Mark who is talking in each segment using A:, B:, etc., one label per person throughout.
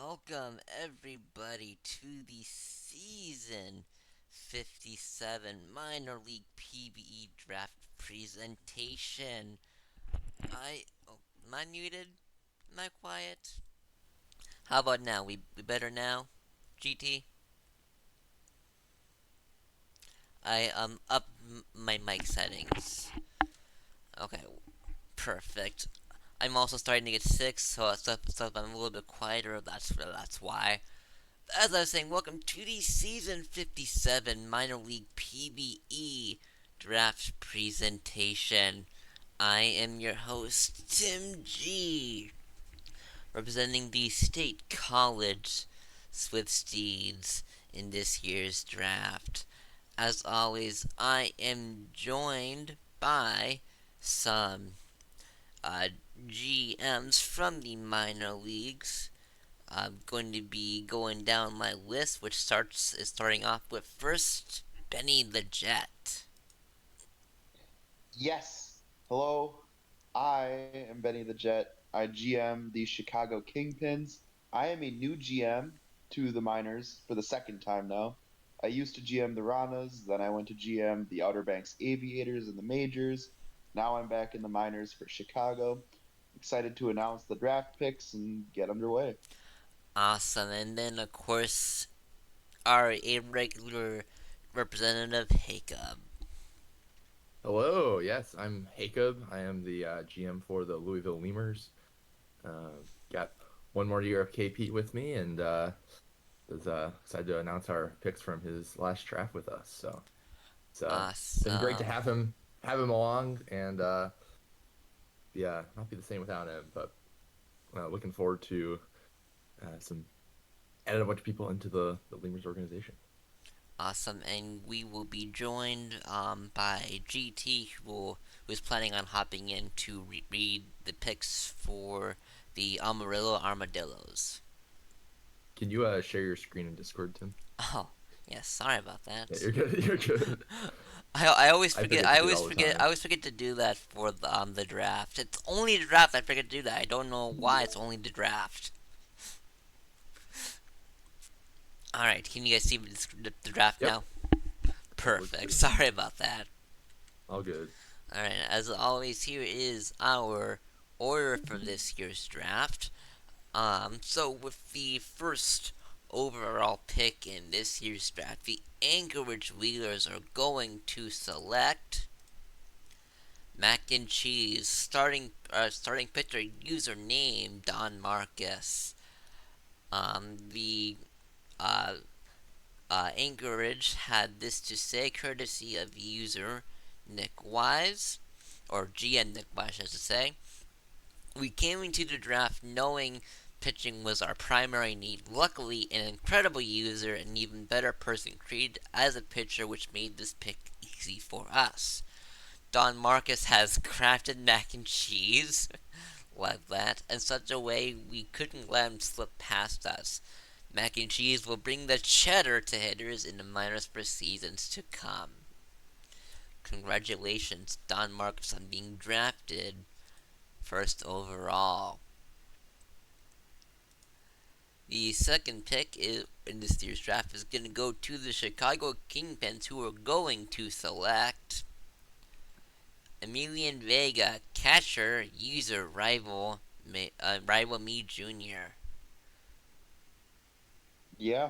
A: Welcome everybody to the season 57 minor league PBE draft presentation. Am I muted? Am I quiet? How about now? We better now? GT? I up my mic settings. Okay, perfect. I'm also starting to get sick, so I'm a little bit quieter. That's why. As I was saying, welcome to the Season 57 Minor League PBE Draft Presentation. I am your host, Tim G, representing the State College Swifties in this year's draft. As always, I am joined by some uh, GMs from the minor leagues. I'm going to be going down my list, which starting off with first Benny the Jet.
B: Yes. Hello. I am Benny the Jet. I GM the Chicago Kingpins. I am a new GM to the Miners for the second time now. I used to GM the Ranas, then I went to GM the Outer Banks Aviators and the Majors. Now I'm back in the Miners for Chicago. Excited to announce the draft picks and get underway.
A: Awesome, and then of course our irregular representative Jacob.
C: Hello, yes, I'm Jacob. I am the GM for the Louisville Lemurs. Got one more year of KP with me, and was excited to announce our picks from his last draft with us. So it's been great to
A: Awesome,
C: have him along, and yeah, not be the same without him. But looking forward to some added a bunch of people into the Lemurs organization.
A: awesome, and we will be joined by GT, who is planning on hopping in to read the picks for the Amarillo Armadillos.
C: Can you share your screen in Discord, Tim?
A: Oh, yes, sorry about
C: Yeah,
A: that.
C: you're good. You're good.
A: I always
C: I
A: forget.
C: forget to do it all the
A: I
C: time.
A: always forget to do that for the draft. It's only the draft I forget to do that. I don't know why. It's only the draft. All right. Can you guys see the draft
C: Yep,
A: now?
C: looks
A: Perfect.
C: good.
A: Sorry about that.
C: All good.
A: All right. As always, here is our order for this year's draft. So with the first overall pick in this year's draft, the Anchorage Wheelers are going to select Mac and Cheese, starting pitcher, username Don Marcus. The uh, Anchorage had this to say, courtesy of user Nick Wise, or GM Nick Wise, as to say. We came into the draft knowing pitching was our primary need. Luckily, an incredible user and even better person created as a pitcher, which made this pick easy for us. Don Marcus has crafted mac and cheese like that in such a way we couldn't let him slip past us. Mac and cheese will bring the cheddar to hitters in the minors for seasons to come. Congratulations, Don Marcus, on being drafted first overall. The second pick in this year's draft is going to go to the Chicago Kingpins, who are going to select Emilian Vega, catcher, user rival me Jr.
B: Yeah.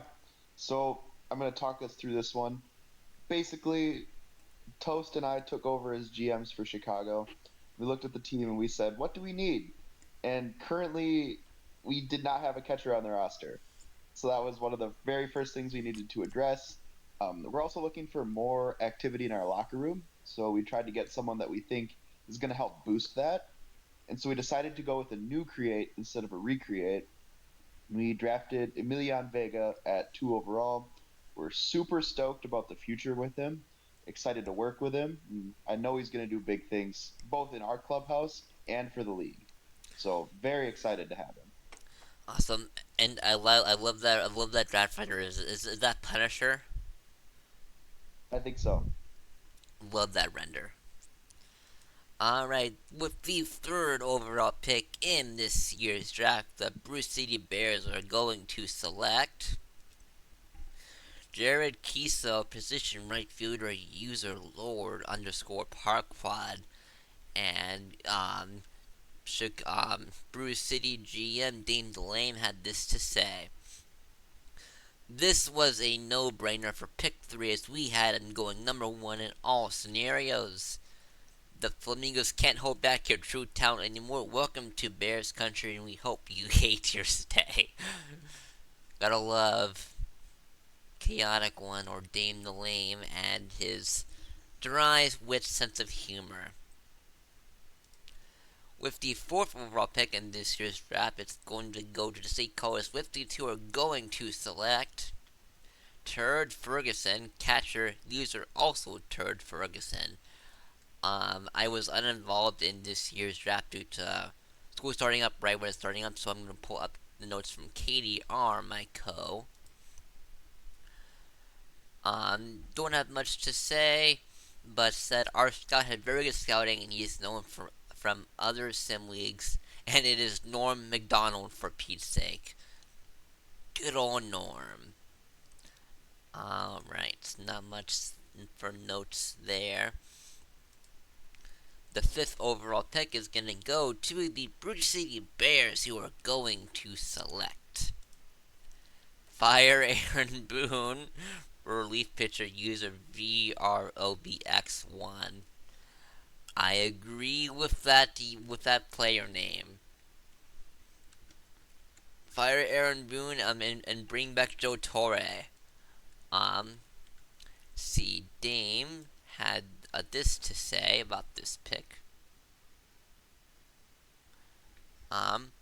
B: So I'm going to talk us through this one. Basically, Toast and I took over as GMs for Chicago. We looked at the team and we said, what do we need? And currently, we did not have a catcher on the roster. So that was one of the very first things we needed to address. We're also looking for more activity in our locker room. So we tried to get someone that we think is going to help boost that. And so we decided to go with a new create instead of a recreate. We drafted Emilian Vega at 2 overall. We're super stoked about the future with him. Excited to work with him. I know he's going to do big things both in our clubhouse and for the league. So very excited to have him.
A: Awesome, and I love that draft finder. Is that Punisher?
B: I think so.
A: Love that render. Alright, with the third overall pick in this year's draft, the Bruce City Bears are going to select Jared Kiso, position right fielder, user Lord underscore Parquad, and Bruce City GM Dean Delane had this to say. This was a no-brainer for pick 3 as we had him going number 1 in all scenarios. The Flamingos can't hold back your true talent anymore. Welcome to Bears country and we hope you hate your stay. Gotta love Chaotic One or Dame the Lame and his dry wit sense of humor. With the fourth overall pick in this year's draft, it's going to go to the State Colors. With the two are going to select Turd Ferguson, catcher, user also Turd Ferguson. I was uninvolved in this year's draft due to school starting up right when it's starting up, so I'm going to pull up the notes from Katie R, my co. Don't have much to say, but said our scout had very good scouting and he is known from other sim leagues, and it is Norm McDonald for Pete's sake. Good old Norm. Alright, not much for notes there. The fifth overall pick is going to go to the Bruce City Bears, who are going to select Fire Aaron Boone, relief pitcher, user VROBX1. I agree with that player name. Fire Aaron Boone and bring back Joe Torre. Um, see, Dame had this to say about this pick. Um,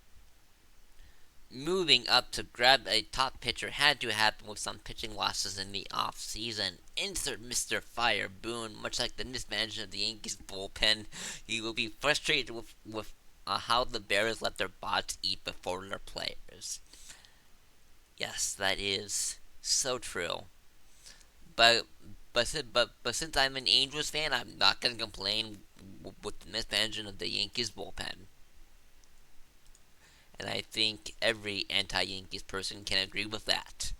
A: Moving up to grab a top pitcher had to happen with some pitching losses in the off season. Insert Mr. Fire Boone, much like the mismanagement of the Yankees bullpen, he will be frustrated with how the Bears let their bots eat before their players. Yes, that is so true. But but since I'm an Angels fan, I'm not gonna complain with the mismanagement of the Yankees bullpen. And I think every anti-Yankees person can agree with that.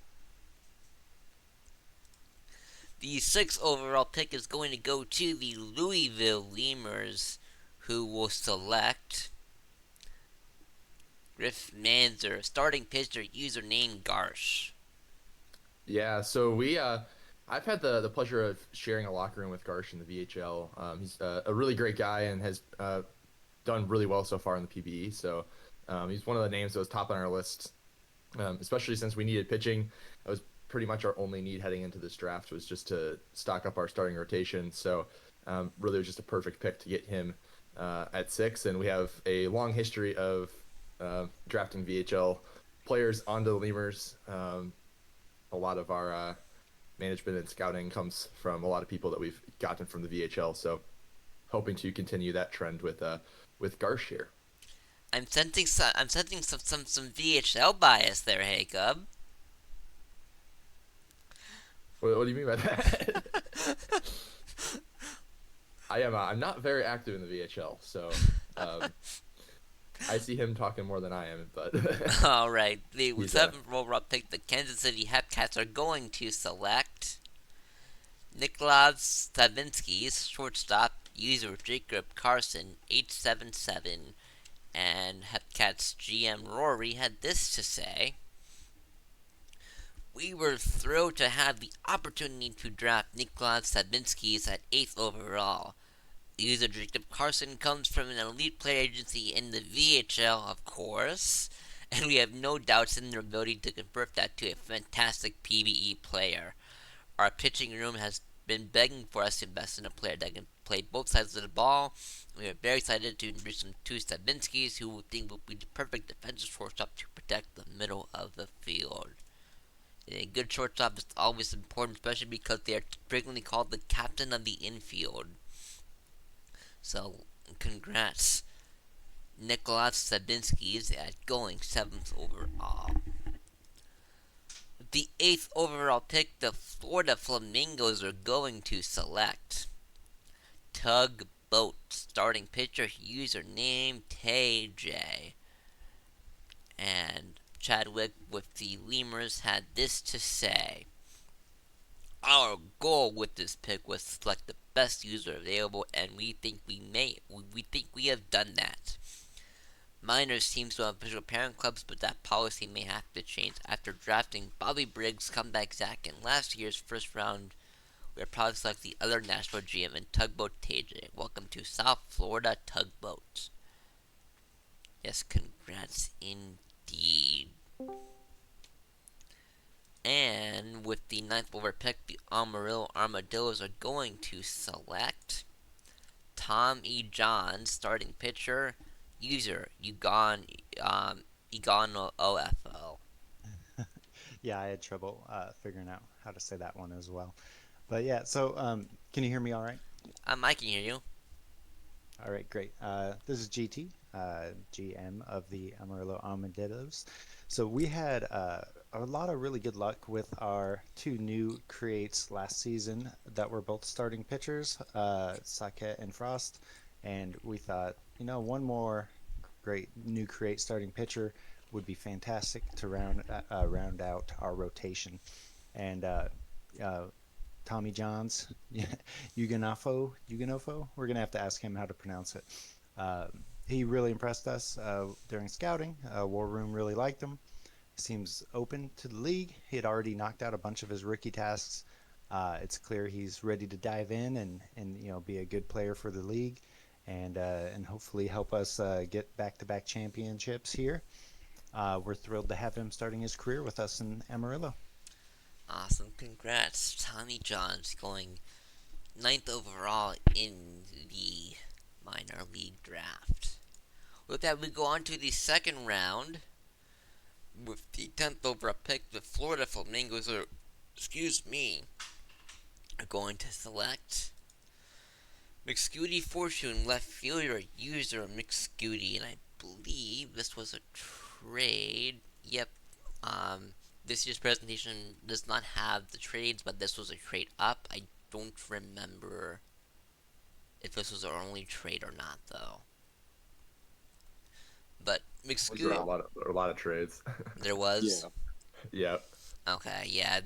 A: The sixth overall pick is going to go to the Louisville Lemurs, who will select Griff Manzer, starting pitcher, username Garsh.
C: Yeah, so I've had the pleasure of sharing a locker room with Garsh in the VHL. He's a really great guy and has done really well so far in the PBE. So he's one of the names that was top on our list, especially since we needed pitching. That was pretty much our only need heading into this draft was just to stock up our starting rotation. So really, it was just a perfect pick to get him at 6. And we have a long history of drafting VHL players onto the Lemurs. A lot of our management and scouting comes from a lot of people that we've gotten from the VHL. So hoping to continue that trend with Garsh here.
A: I'm sensing some VHL bias there, hey Cub.
C: What do you mean by that? I'm not very active in the VHL, so um, I see him talking more than I am, but
A: All right, the
C: he's
A: seventh overall pick, the Kansas City Hepcats are going to select Niklaus Stavinsky's shortstop, user Jacob Carson 877, and Hepcats GM Rory had this to say. We were thrilled to have the opportunity to draft Niklaus Stavinsky's at 8th overall. User Jacob Carson comes from an elite player agency in the VHL, of course, and we have no doubts in their ability to convert that to a fantastic PBE player. Our pitching room has been begging for us to invest in a player that can play both sides of the ball. We are very excited to introduce them to Stavinsky's, who we think will be the perfect defensive shortstop to protect the middle of the field. A good shortstop is always important, especially because they are frequently called the captain of the infield. So, congrats, Nicholas Stavinsky is at going 7th overall. The 8th overall pick, the Florida Flamingos are going to select Tug vote. Starting pitcher, username TJ. And Chadwick with the Lemurs had this to say. Our goal with this pick was to select the best user available, and we think we have done that. Miners teams will have official parent clubs, but that policy may have to change. After drafting Bobby Briggs, comeback Zach, in last year's first round, we are proud to select the other national GM in Tugboat TJ. Welcome to South Florida Tugboat. Yes, congrats indeed. And with the ninth over pick, the Amarillo Armadillos are going to select Tom E. John, starting pitcher, user Egon OFL.
D: Yeah, I had trouble figuring out how to say that one as well. But yeah, so can you hear me all right?
A: I can hear you.
D: All right, great. This is GT, GM of the Amarillo Armadillos. So we had a lot of really good luck with our two new creates last season that were both starting pitchers, Saket and Frost. And we thought, one more great new create starting pitcher would be fantastic to round out our rotation. And uh, Tommy John's Yuganofo. We're gonna have to ask him how to pronounce it. He really impressed us during scouting. War Room really liked him. Seems open to the league. He had already knocked out a bunch of his rookie tasks. It's clear he's ready to dive in and be a good player for the league, and hopefully help us get back-to-back championships here. We're thrilled to have him starting his career with us in Amarillo.
A: Awesome, congrats, Tommy Johns going ninth overall in the minor league draft. With that, we go on to the second round with the 10th overall pick. The Florida Flamingos are going to select McScooty Fortune, left fielder, user McScooty, and I believe this was a trade. Yep. Um, this year's presentation does not have the trades, but this was a trade up. I don't remember if this was our only trade or not, though. But
C: There are
A: McScooty,
B: Yeah,
C: a lot of trades.
A: there was.
B: yeah,
C: Yeah.
A: Okay, yeah.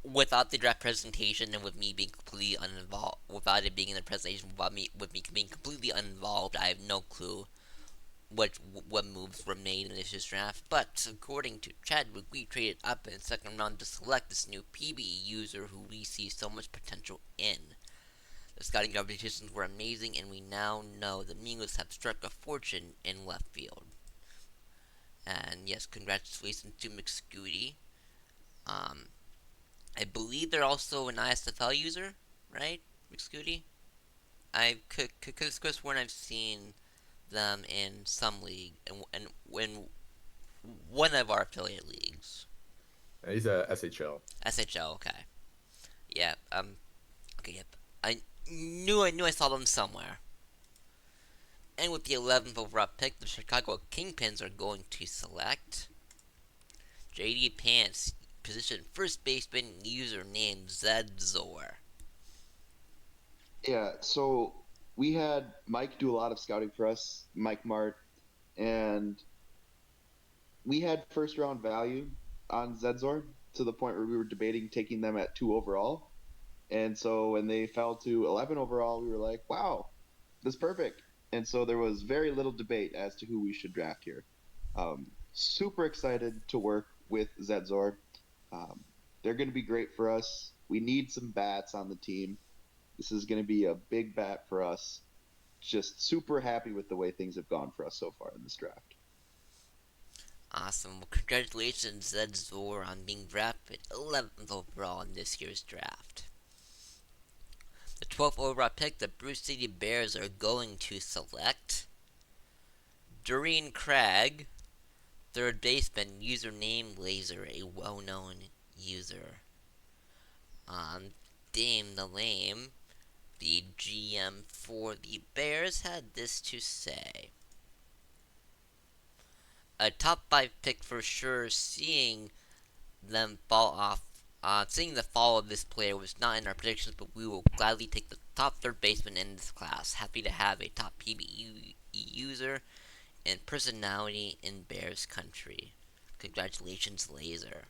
A: Without the draft presentation and with me being completely uninvolved, without it being in the presentation, with me being completely uninvolved, I have no clue what moves were made in this year's draft. But according to Chadwick, we traded up in the second round to select this new PBE user who we see so much potential in. The scouting competitions were amazing, and we now know the Mingos have struck a fortune in left field. And yes, congratulations to McScooty. Um, I believe they're also an ISFL user, right, McScooty? I could have sworn I've seen them in some league and when one of our affiliate leagues.
C: He's a SHL.
A: SHL, okay. Yeah, okay, yep. I knew I saw them somewhere. And with the 11th overall pick, the Chicago Kingpins are going to select JD Pants, position first baseman, username Zedzor.
B: yeah. So we had Mike do a lot of scouting for us, Mike Mart, and we had first round value on Zedzor to the point where we were debating taking them at 2 overall. And so when they fell to 11 overall, we were like, wow, that's perfect. And so there was very little debate as to who we should draft here. Super excited to work with Zedzor. Um, they're going to be great for us. We need some bats on the team. This is going to be a big bat for us. Just super happy with the way things have gone for us so far in this draft.
A: Awesome. Well, congratulations, Zedzor, on being drafted 11th overall in this year's draft. The 12th overall pick, the Bruce City Bears are going to select Doreen Craig, third baseman, username Laser, a well-known user. Dame the Lame, the GM for the Bears, had this to say. A top 5 pick for sure, seeing the fall of this player was not in our predictions, but we will gladly take the top third baseman in this class. Happy to have a top PBE user and personality in Bears country. Congratulations, Laser.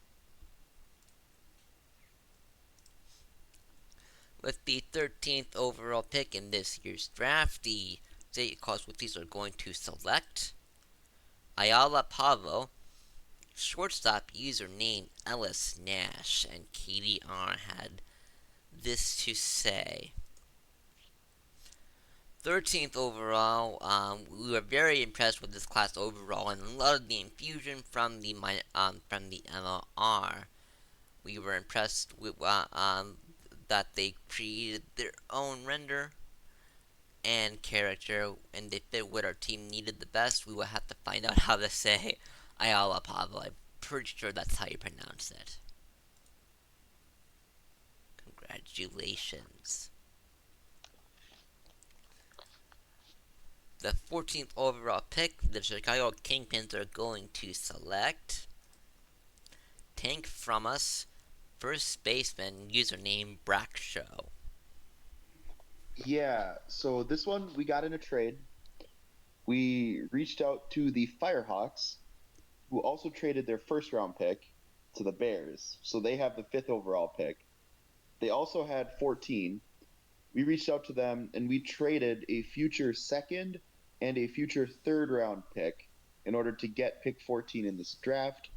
A: With the 13th overall pick in this year's draft, the State College Swifties are going to select Ayala Pavo, shortstop username Ellis Nash, and KDR had this to say. 13th overall, we were very impressed with this class overall, and a lot of the infusion from the MLR. We were impressed with that they created their own render and character, and they fit what our team needed the best. We will have to find out how to say Ayala Pablo. I'm pretty sure that's how you pronounce it. Congratulations. The 14th overall pick, the Chicago Kingpins are going to select Tank from us, first baseman, username Brack Show.
B: Yeah, so this one we got in a trade. We reached out to the Firehawks, who also traded their first round pick to the Bears. So they have the fifth overall pick. They also had 14. We reached out to them and we traded a future second and a future third round pick in order to get pick 14 in this draft.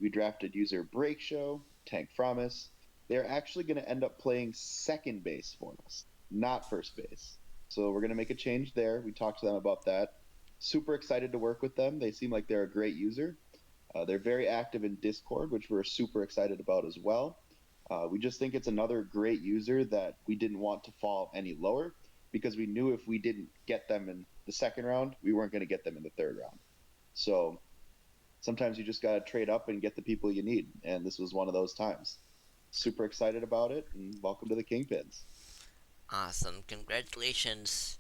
B: We drafted user Break Show, Tank Promise. They're actually going to end up playing second base for us, not first base. So we're going to make a change there. We talked to them about that. Super excited to work with them. They seem like they're a great user. They're very active in Discord, which we're super excited about as well. We just think it's another great user that we didn't want to fall any lower because we knew if we didn't get them in the second round, we weren't going to get them in the third round. So sometimes you just got to trade up and get the people you need. And this was one of those times. Super excited about it, and welcome to the Kingpins.
A: Awesome. Congratulations,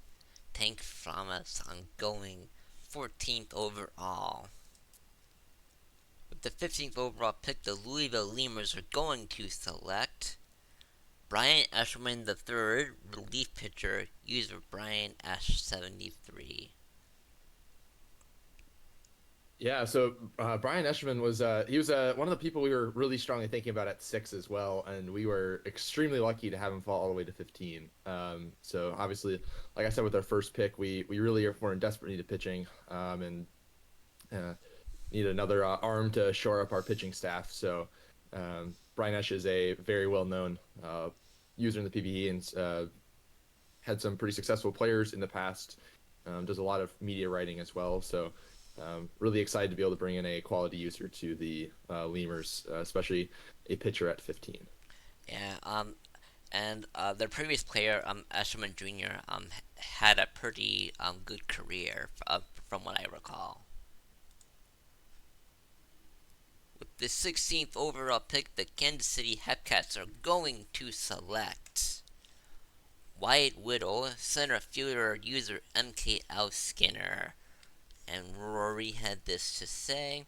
A: Tank from us, on going 14th overall. With the 15th overall pick, the Louisville Lemurs are going to select Brian Eshelman III, relief pitcher, user Brian S57.
C: Yeah, so Brian Eschman was one of the people we were really strongly thinking about at 6 as well, and we were extremely lucky to have him fall all the way to 15. So obviously, like I said, with our first pick, we really were in desperate need of pitching, and need another arm to shore up our pitching staff. So Brian Esch is a very well known user in the PBE and had some pretty successful players in the past. Does a lot of media writing as well. So really excited to be able to bring in a quality user to the Lemurs, especially a pitcher at 15.
A: Yeah, and their previous player, Eshelman Jr., had a pretty good career, from what I recall. With the 16th overall pick, the Kansas City Hepcats are going to select Wyatt Whittle, center fielder, user MKL Skinner. And Rory had this to say.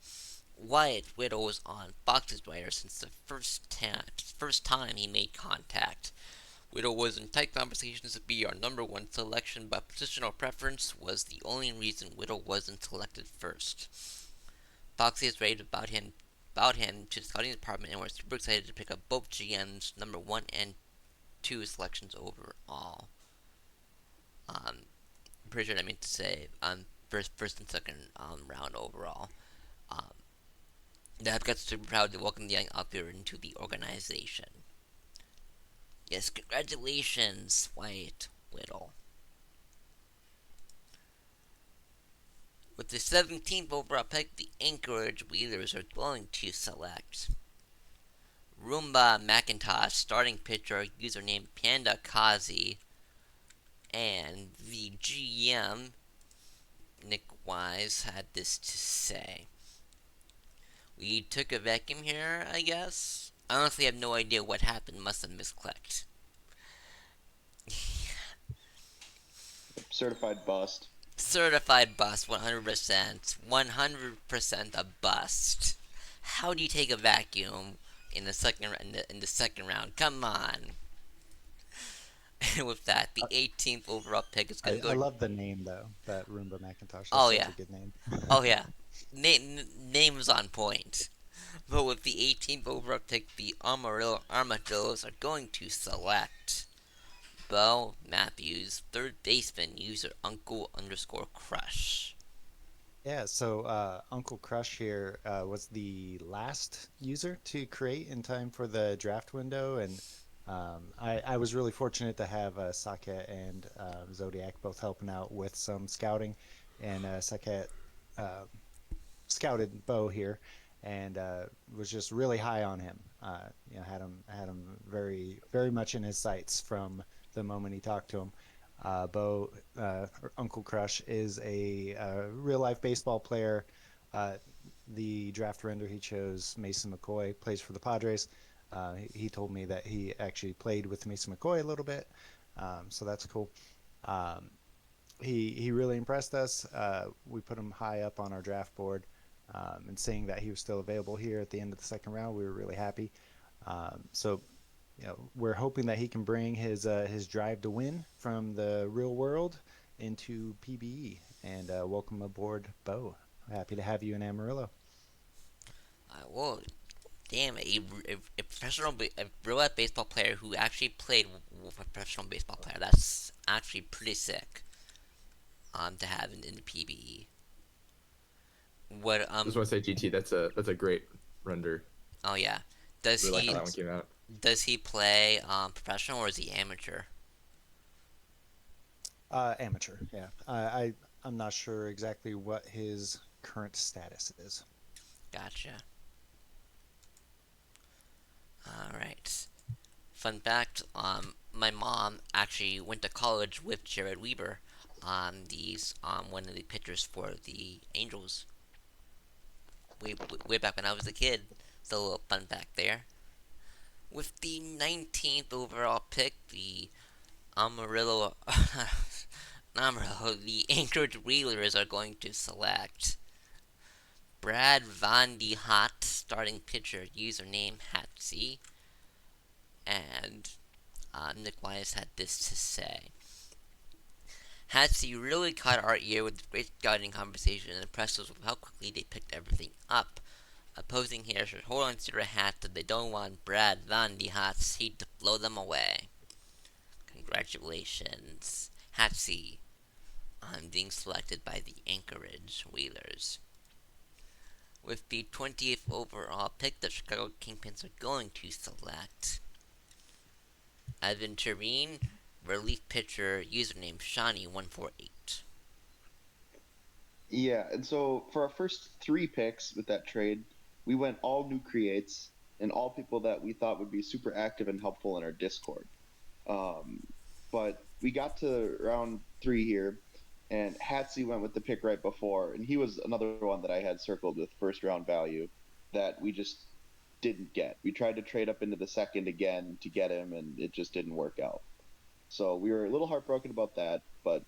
A: Wyatt Whittle was on Fox's radar since the first time he made contact. Whittle was in tight conversations to be our number one selection, but positional preference was the only reason Whittle wasn't selected first. Foxy has raved about him to the scouting department, and we're super excited to pick up both GM's number 1 and 2 selections overall. Pretty sure I mean to say first and second round overall. Um, the Hepcats super proud to welcome the young outfielder into the organization. Yes, congratulations, Wyatt Whittle. With the 17th overall pick, the Anchorage Wheelers are going to select Roomba McIntosh, starting pitcher, username Panda Kazi, and the GM, Nick Wise, had this to say. We took a vacuum here, I guess. I honestly have no idea what happened, must have misclicked.
B: Certified bust.
A: Certified bust, 100%. 100% a bust. How do you take a vacuum in the second round? Come on. And with that, the 18th overall pick is going to
D: I
A: go.
D: love the name though, that Roomba Macintosh. That's
A: Oh
D: such
A: yeah,
D: a good name.
A: oh yeah. Name's on point. But with the 18th overall pick, the Amarillo Armadillos are going to select Bo Matthews, third baseman, user Uncle underscore Crush.
D: Yeah, so Uncle Crush here was the last user to create in time for the draft window, and I was really fortunate to have Saket and Zodiac both helping out with some scouting, and Saket uh, scouted Bo here, and was just really high on him. Had him very much in his sights from the moment he talked to him. Bo, or Uncle Crush, is a real life baseball player. Uh, the draft render he chose, Mason McCoy, plays for the Padres. He told me that he actually played with Mason McCoy a little bit, so that's cool. Um, he really impressed us. We put him high up on our draft board, and seeing that he was still available here at the end of the second round, we were really happy. So, we're hoping that he can bring his drive to win from the real world into PBE. And welcome aboard, Bo. Happy to have you in Amarillo.
A: Whoa, damn, a professional, a real life baseball player who actually played with a professional baseball player. That's actually pretty sick. To have in the PBE. What
C: Just want to say, GT, that's a great render.
A: Oh yeah, does
C: Really like how
A: he
C: that one came out.
A: play professional or is he amateur?
D: Amateur, yeah. I'm not sure exactly what his current status is.
A: Gotcha. All right. Fun fact: my mom actually went to college with Jared Weaver, these one of the pitchers for the Angels. Way back when I was a kid. So a little fun fact there. With the 19th overall pick, the Amarillo, Amarillo, the Anchorage Wheelers are going to select Brad Van de Hot, starting pitcher, username Hatsy, and Nick Weiss had this to say. Hatsy really caught our ear with great scouting conversation and impressed us with how quickly they picked everything up. Opposing hitters should hold on to their hat that they don't want Brad Van de Hot's seat to blow them away. Congratulations, Hatsy, on being selected by the Anchorage Wheelers. With the 20th overall pick, the Chicago Kingpins are going to select Evan Tureen, relief pitcher, username Shawnee148.
B: Yeah, and so for our first three picks with that trade, we went all new creates and all people that we thought would be super active and helpful in our Discord. Um, but we got to round three here, and Hatsy went with the pick right before, and he was another one that I had circled with first round value that we just didn't get. We tried to trade up into the second again to get him, and it just didn't work out. So we were a little heartbroken about that, but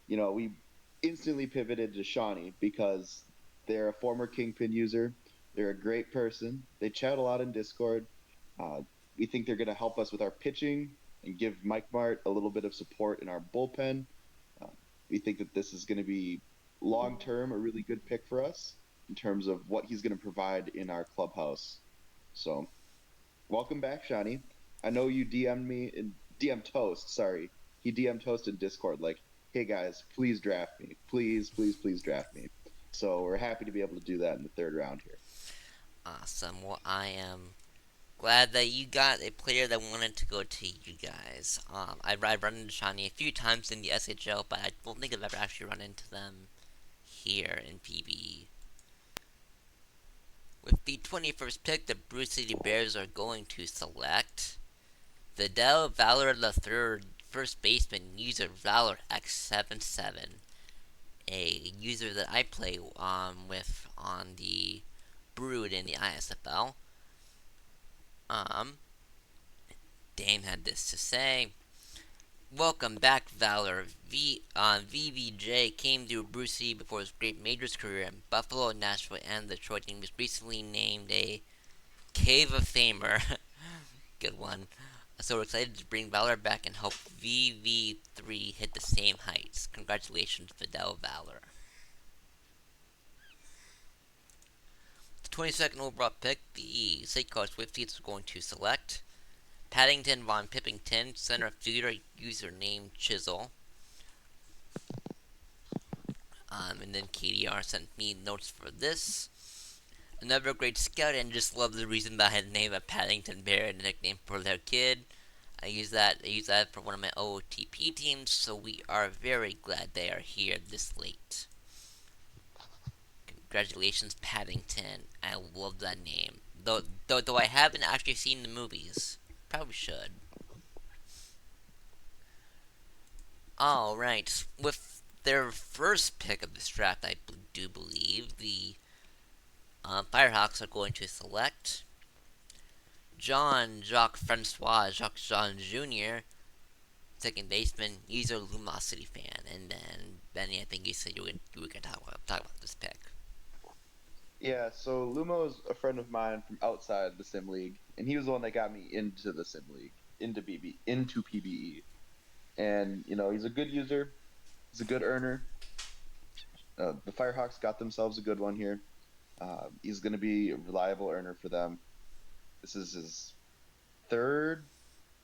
B: we instantly pivoted to Shawnee because they're a former Kingpin user. They're a great person. They chat a lot in Discord. Uh, we think they're going to help us with our pitching and give Mike Mart a little bit of support in our bullpen. Uh, we think that this is going to be long term a really good pick for us in terms of what he's going to provide in our clubhouse. So welcome back, Shani. I know you DM'd me in DM Toast. Sorry, he DM Toast in Discord like, "Hey guys, please draft me. Please, please, please draft me." So we're happy to be able to do that in the third round here.
A: Awesome. Well, I am glad that you got a player that wanted to go to you guys. I've run into Shawnee a few times in the SHL, but I don't think I've ever actually run into them here in PBE. With the 21st pick, the Bruce City Bears are going to select Vidal Valor III, first baseman, user Valor X57, a user that I play with on the Brood in the ISFL. Um, Dame had this to say. Welcome back, Valor. VVJ came to Bruce City before his great majors career in Buffalo, Nashville, and Detroit, and was recently named a Cave of Famer. Good one. So we're excited to bring Valor back and help VV3 hit the same heights. Congratulations, Fidel Valor. The 22nd overall pick, the Seiko Swifties are going to select Paddington Von Pippington, center fielder, username Chisel. And then KDR sent me notes for this. Another great scout, and just love the reason behind the name of Paddington Bear and the nickname for their kid. I use that for one of my OOTP teams, so we are very glad they are here this late. Congratulations, Paddington. I love that name. Though I haven't actually seen the movies. Probably should. Alright. With their first pick of this draft, I do believe, the Firehawks are going to select John Jacques Francois Jacques Jean Jr., second baseman. He's a Lumosity fan. And then, Benny, I think you said you were going to talk about this pick.
B: Yeah, so Lumo's a friend of mine from outside the Sim League, and he was the one that got me into the Sim League, into PBE. And he's a good user, he's a good earner. The Firehawks got themselves a good one here. He's going to be a reliable earner for them. This is his third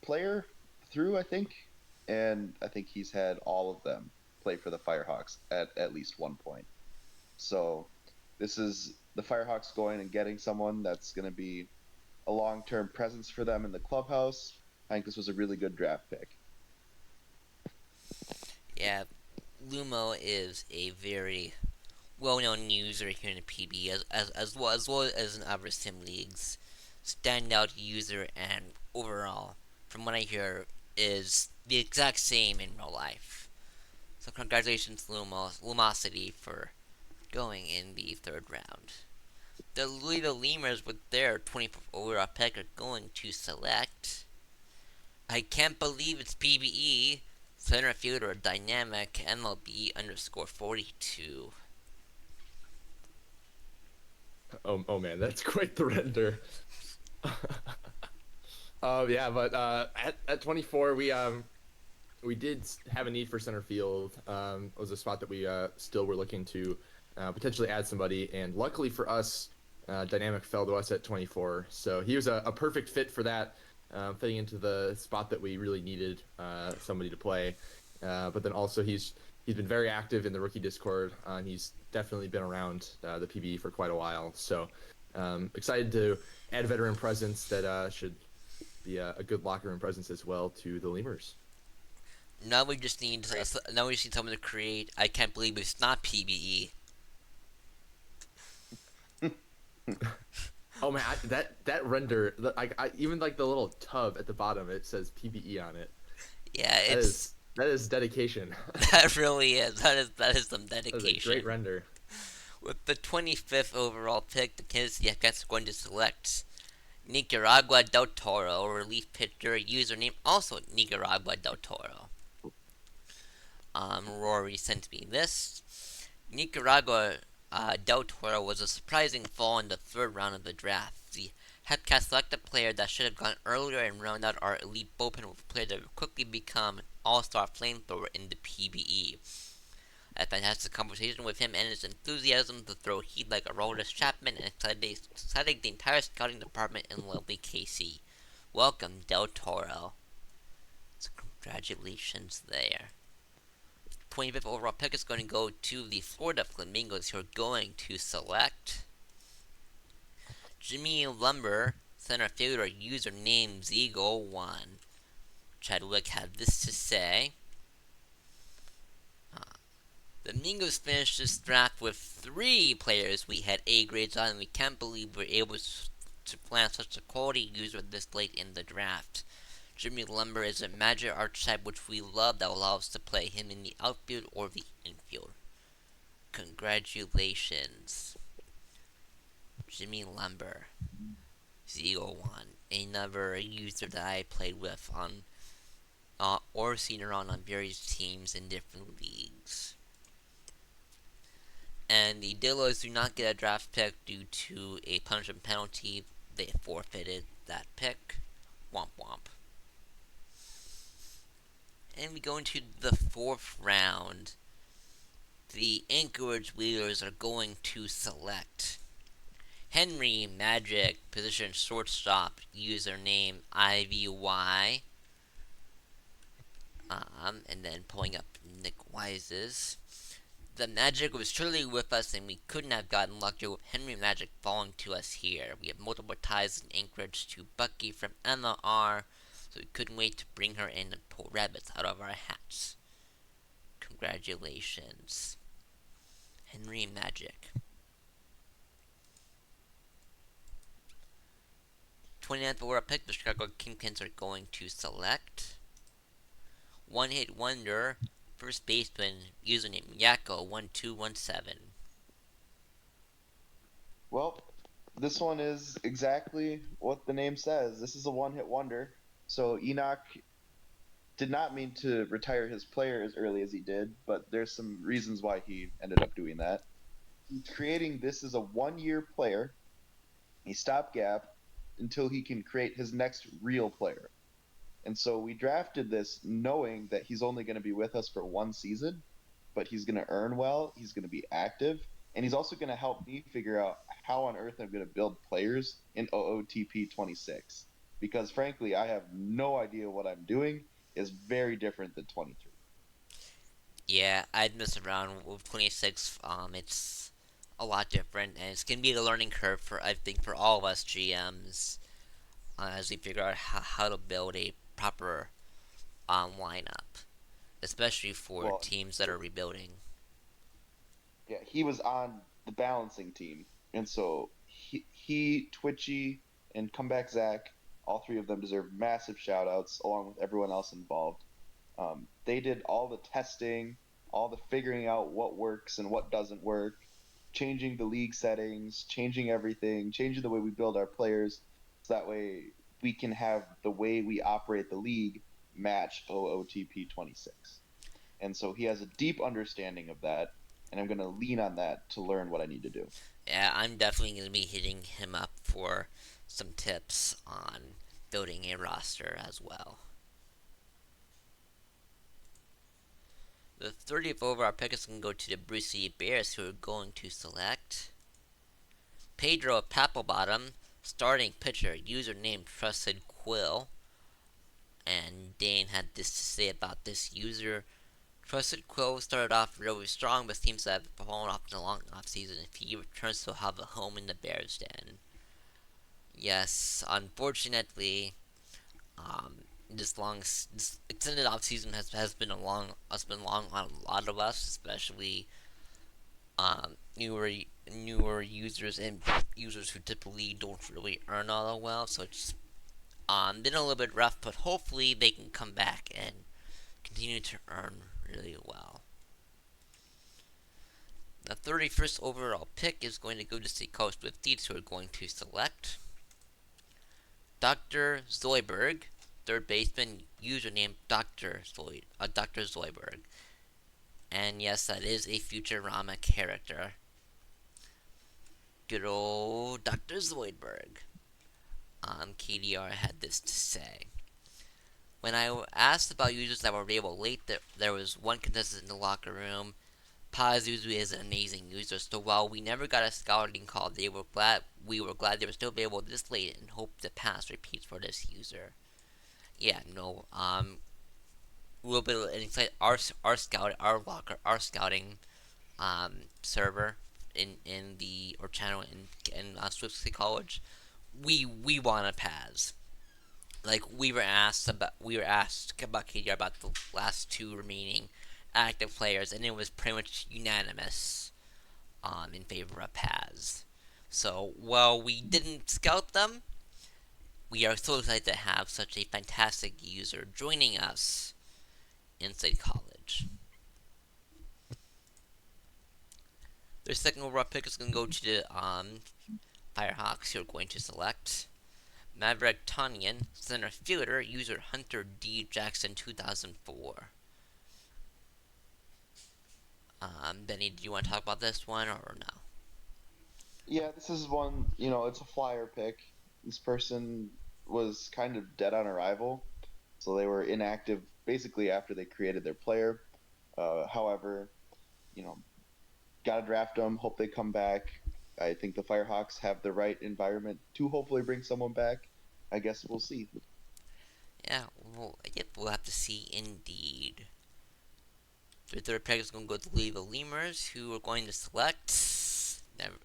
B: player through, I think, and I think he's had all of them play for the Firehawks at least one point. So this is the Firehawks going and getting someone that's going to be a long-term presence for them in the clubhouse. I think this was a really good draft pick.
A: Yeah, Lumo is a very well-known user here in the PB, as in other sim leagues. Standout user, and overall, from what I hear, is the exact same in real life. So congratulations, Lumosity, for going in the third round. The Louisville Lemurs, with their 24th overall pick, are going to select. I can't believe it's PBE. Center fielder, dynamic MLB underscore 42.
C: Oh man, that's quite the render. Yeah, but at 24, we did have a need for center field. It was a spot that we still were looking to potentially add somebody, and luckily for us, Dynamic fell to us at 24, so he was a perfect fit for that, fitting into the spot that we really needed somebody to play. But then also he's been very active in the rookie Discord. And he's definitely been around the PB for quite a while, so excited to add a veteran presence that should be a good locker room presence as well to the Lemurs.
A: Now we just need someone to create. I can't believe it's not PBE.
C: Oh man, that render, even like the little tub at the bottom, it says PBE on it.
A: Yeah,
C: That is dedication.
A: that really is. That is some
C: That is a
A: dedication.
C: great render.
A: With the 25th overall pick, the Kansas City Jets are going to select Nicaragua del Toro, relief pitcher, username also Nicaragua del Toro. Rory sent me this. Nicaragua del Toro was a surprising fall in the third round of the draft. The Hepcats selected a player that should have gone earlier and round out our elite bullpen with a player that would quickly become all-star flamethrower in the PBE. I had a fantastic conversation with him, and his enthusiasm to throw heat like a Aroldis Chapman and excited the entire scouting department in lovely KC. Welcome, Del Toro. So congratulations there. 25th overall pick is going to go to the Florida Flamingos, who are going to select Jimmy Lumber, center fielder, username Zeagle1. Chadwick had this to say. The Flamingos finished this draft with 3 players we had A grades on, and we can't believe we're able to plant such a quality user this late in the draft. Jimmy Lumber is a magic archetype which we love that allows us to play him in the outfield or the infield. Congratulations, Jimmy Lumber. ZO1, another user that I played with on or seen around on various teams in different leagues. And the Dillos do not get a draft pick due to a punishment penalty. They forfeited that pick. Womp womp. And we go into the fourth round. The Anchorage Wheelers are going to select Henry Magic, position shortstop, username IVY. And then pulling up Nick Wise's. The Magic was truly with us, and we couldn't have gotten luckier with Henry Magic falling to us here. We have multiple ties in Anchorage to Bucky from MLR, so we couldn't wait to bring her in and pull rabbits out of our hats. Congratulations, Henry Magic. 29th overall pick, the Chicago Kingpins are going to select One Hit Wonder, first baseman, username Yako1217.
B: Well, this one is exactly what the name says. This is a one-hit wonder. So Enoch did not mean to retire his player as early as he did, but there's some reasons why he ended up doing that. He's creating this as a one-year player, a stopgap, until he can create his next real player. And so we drafted this knowing that he's only going to be with us for one season, but he's going to earn well, he's going to be active, and he's also going to help me figure out how on earth I'm going to build players in OOTP 26. Because frankly, I have no idea what I'm doing is very different than 23.
A: Yeah, I'd mess around with 26. It's a lot different, and it's gonna be a learning curve for I think for all of us GMs as we figure out how to build a proper lineup, especially for
B: Well,
A: teams that are rebuilding.
B: yeah, he was on the balancing team, and so Twitchy, and Comeback Zach, all three of them deserve massive shout outs along with everyone else involved. They did all the testing, all the figuring out what works and what doesn't work, changing the league settings, changing everything, changing the way we build our players, so that way we can have the way we operate the league match OOTP 26. And so he has a deep understanding of that, and I'm going to lean on that to learn what I need to do.
A: Yeah, I'm definitely gonna be hitting him up for some tips on building a roster as well. The 30th overall pick is going to go to the Brucey Bears, who are going to select Pedro Papelbottom, starting pitcher, username Trusted Quill. And Dane had this to say about this user. Trusted Quill started off really strong, but seems to have fallen off in the long off season. If he returns, he'll have a home in the Bears Den. Yes, unfortunately, this extended off season has been long on a lot of us, especially newer users and users who typically don't really earn all that well. So it's been a little bit rough, but hopefully they can come back and continue to earn really well. The 31st overall pick is going to go to Seacoast Swifties, who are going to select Dr. Zoiberg, third baseman, username Dr. Zoiberg. And yes, that is a Futurama character. Good old Dr. Zoidberg. KDR had this to say. When I asked about users that were able late, there was one contestant in the locker room. Pazuzu is an amazing user, so while we never got a scouting call, we were glad they were still available this late and hope the past repeats for this user. Yeah, no, a little bit of insight. Our scouting server in the or channel in Swift City College, we want a Paz. Like we were asked about KDR about the last two remaining active players, and it was pretty much unanimous in favor of Paz. So while we didn't scout them, we are so excited to have such a fantastic user joining us inside college. Their second overall pick is going to go to the Firehawks, who are going to select Maverick Tanyan, center fielder, user Hunter D. Jackson 2004. Benny, do you want to talk about this one or no?
B: Yeah, this is one, it's a flyer pick. This person was kind of dead on arrival, so they were inactive basically after they created their player. However, you know, gotta draft them. Hope they come back. I think the Firehawks have the right environment to hopefully bring someone back. I guess we'll see.
A: Yeah, well, yep, we'll have to see indeed. The third pick is going to go to Louisville Lemurs, who are going to select. Never,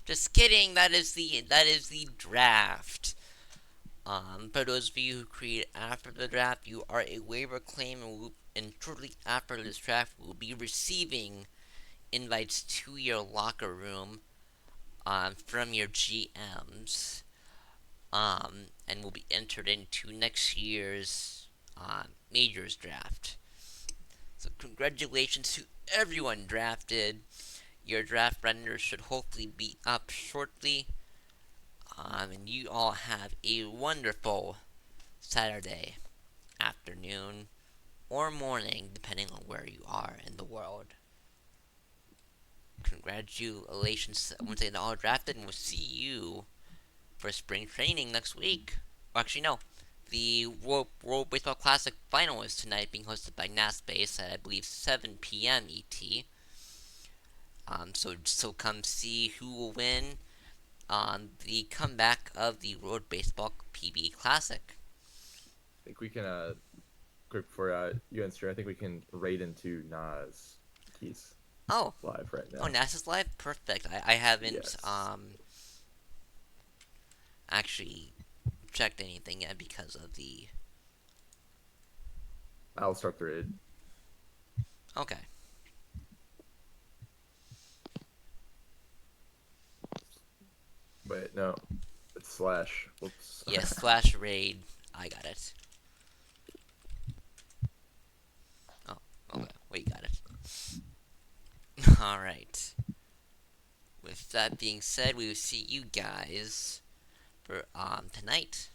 A: just kidding. That is the draft. For those of you who create after the draft, you are a waiver claim, and shortly after this draft, will be receiving invites to your locker room from your GMs, and will be entered into next year's majors draft. So congratulations to everyone drafted. Your draft renders should hopefully be up shortly. And you all have a wonderful Saturday afternoon or morning, depending on where you are in the world. Congratulations once again all drafted, and we'll see you for spring training next week. Or actually, no. The World Baseball Classic final is tonight, being hosted by NASBase at I believe 7 p.m. ET. So come see who will win on the comeback of the World Baseball PB Classic.
C: I think we can quick before you answer. I think we can raid into Nas. He's
A: Oh,
C: live right
A: oh,
C: now.
A: NASA's live. Perfect. I haven't
C: Yes.
A: actually checked anything yet because of the.
C: I'll start the raid.
A: Okay.
C: Wait, no. It's slash. Whoops.
A: Yes, slash raid. I got it. Oh, okay. We got it. All right. With that being said, we will see you guys for tonight.